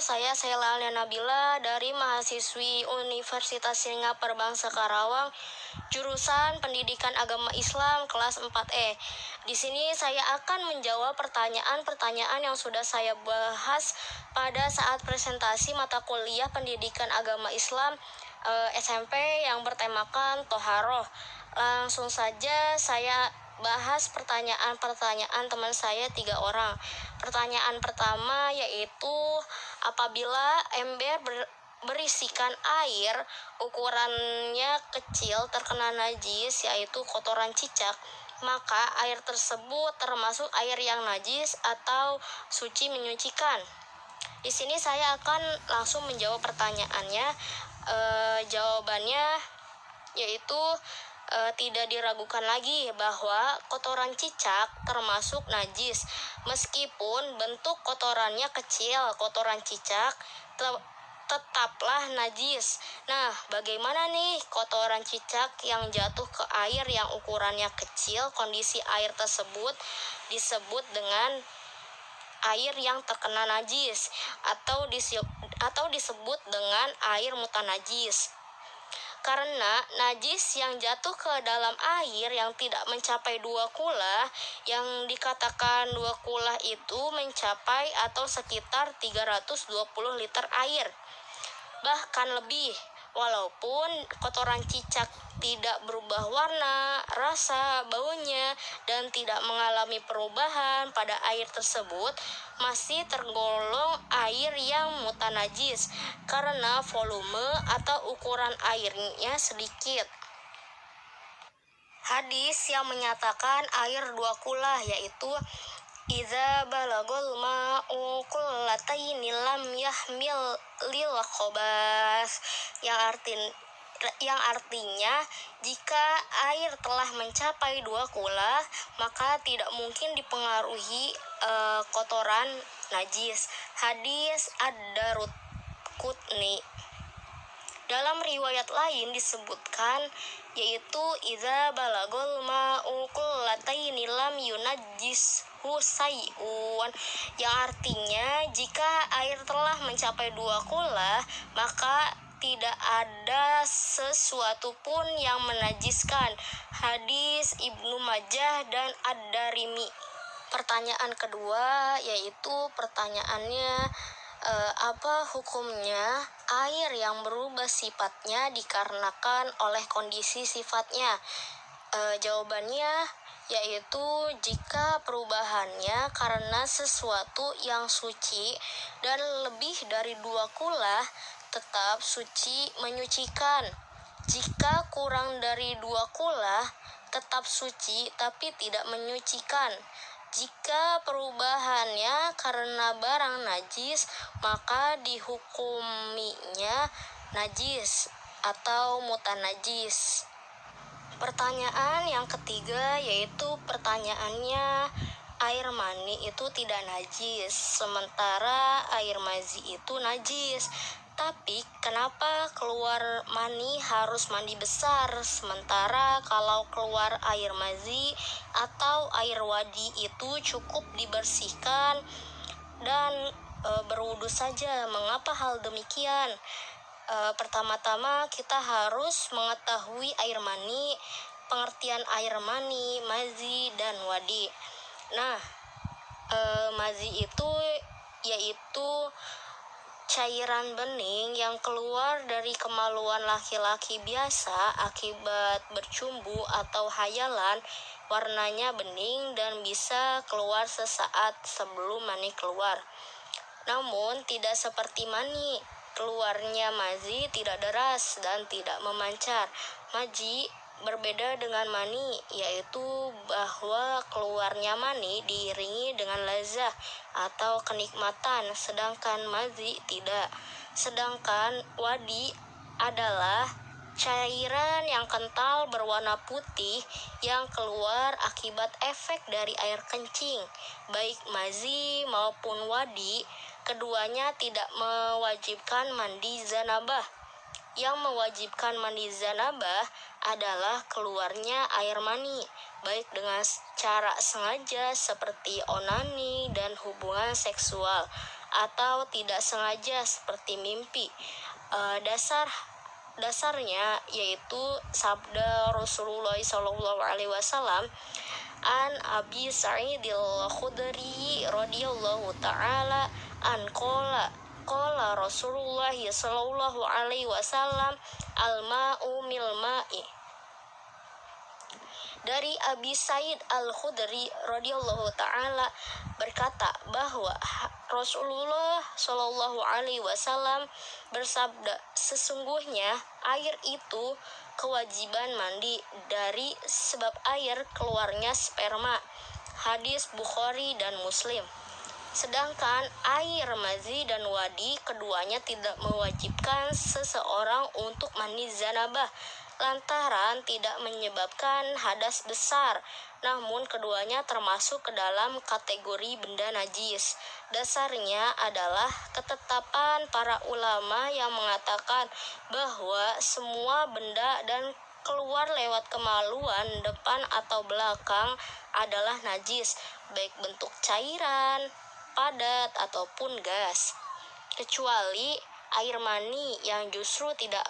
saya Sheila Nabila dari mahasiswi Universitas Singapura Bangsa Karawang, jurusan Pendidikan Agama Islam kelas 4E. Di sini saya akan menjawab pertanyaan-pertanyaan yang sudah saya bahas pada saat presentasi mata kuliah Pendidikan Agama Islam SMP yang bertemakan Toharoh. Langsung saja saya bahas pertanyaan-pertanyaan teman saya 3 orang. Pertanyaan pertama yaitu, apabila ember berisikan air ukurannya kecil terkena najis yaitu kotoran cicak, maka air tersebut termasuk air yang najis atau suci menyucikan? Di sini saya akan langsung menjawab pertanyaannya. Jawabannya yaitu tidak diragukan lagi bahwa kotoran cicak termasuk najis. Meskipun bentuk kotorannya kecil, kotoran cicak tetaplah najis. Nah, bagaimana nih kotoran cicak yang jatuh ke air yang ukurannya kecil? Kondisi air tersebut disebut dengan air yang terkena najis atau disebut dengan air mutanajis. Karena najis yang jatuh ke dalam air yang tidak mencapai 2 kula, yang dikatakan 2 kula itu mencapai atau sekitar 320 liter air, bahkan lebih. Walaupun kotoran cicak tidak berubah warna, rasa, baunya, dan tidak mengalami perubahan pada air tersebut, masih tergolong air yang mutanajis karena volume atau ukuran airnya sedikit. Hadis yang menyatakan air 2 kula yaitu Iza balagol ma'u kullataini lam yahmil lil khobas, yang artinya jika air telah mencapai 2 kula maka tidak mungkin dipengaruhi kotoran najis. Hadis Ad-Daraqutni. Dalam riwayat lain disebutkan yaitu Iza balagol ma'u kullataini lam yunajjis husayun, yang artinya jika air telah mencapai 2 kula maka tidak ada sesuatu pun yang menajiskan. Hadis Ibnu Majah dan Ad-Darimi. Pertanyaan kedua yaitu pertanyaannya, apa hukumnya air yang berubah sifatnya dikarenakan oleh kondisi sifatnya? Jawabannya yaitu jika perubahannya karena sesuatu yang suci dan lebih dari 2 kula tetap suci menyucikan. Jika kurang dari 2 kula tetap suci tapi tidak menyucikan. Jika perubahannya karena barang najis, maka dihukuminya najis atau mutanajis. Pertanyaan yang ketiga yaitu pertanyaannya, air mani itu tidak najis, sementara air mazi itu najis. Tapi kenapa keluar mani harus mandi besar, sementara kalau keluar air mazi atau air wadi itu cukup dibersihkan dan berwudu saja? Mengapa hal demikian? Pertama-tama kita harus mengetahui air mani, pengertian air mani, mazi, dan wadi. Nah, mazi itu yaitu cairan bening yang keluar dari kemaluan laki-laki biasa akibat bercumbu atau hayalan. Warnanya bening dan bisa keluar sesaat sebelum mani keluar. Namun tidak seperti mani, keluarnya mazi tidak deras dan tidak memancar. Mazi berbeda dengan mani, yaitu bahwa keluarnya mani diiringi dengan lazah atau kenikmatan, sedangkan mazi tidak. Sedangkan wadi adalah cairan yang kental berwarna putih yang keluar akibat efek dari air kencing. Baik mazi maupun wadi, keduanya tidak mewajibkan mandi zanabah. Yang mewajibkan mandi zanabah adalah keluarnya air mani, baik dengan cara sengaja seperti onani dan hubungan seksual, atau tidak sengaja seperti mimpi. Dasarnya yaitu sabda Rasulullah SAW an Abi Sa'idil Khudri radhiyallahu taala an qala Rasulullah sallallahu alaihi wasallam al-ma'u mil ma'i. Dari Abi Sa'id Al-Khudri radhiyallahu taala berkata bahwa Rasulullah Shallallahu alaihi wasallam bersabda, sesungguhnya air itu kewajiban mandi dari sebab air keluarnya sperma. Hadis Bukhari dan Muslim. Sedangkan air mazi dan wadi keduanya tidak mewajibkan seseorang untuk mandi zanabah lantaran tidak menyebabkan hadas besar, namun keduanya termasuk ke dalam kategori benda najis. Dasarnya adalah ketetapan para ulama yang mengatakan bahwa semua benda dan keluar lewat kemaluan depan atau belakang adalah najis, baik bentuk cairan, padat, ataupun gas, kecuali air mani yang justru tidak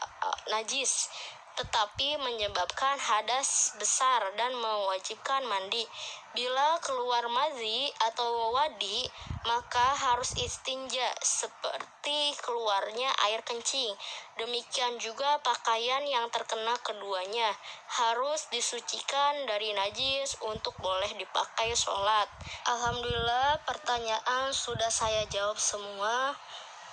najis tetapi menyebabkan hadas besar dan mewajibkan mandi. Bila keluar mazi atau wadi, maka harus istinja seperti keluarnya air kencing. Demikian juga pakaian yang terkena keduanya harus disucikan dari najis untuk boleh dipakai sholat. Alhamdulillah, pertanyaan sudah saya jawab semua.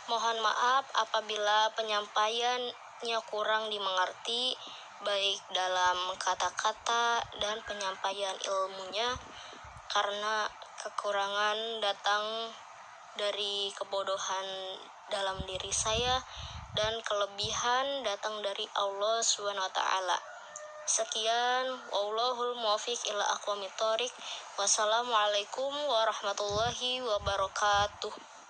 Mohon maaf apabila penyampaiannya kurang dimengerti, baik dalam kata-kata dan penyampaian ilmunya, karena kekurangan datang dari kebodohan dalam diri saya dan kelebihan datang dari Allah SWT. Sekian, wallahul muwaffiq ila aqwamit thoriq. Wassalamualaikum warahmatullahi wabarakatuh.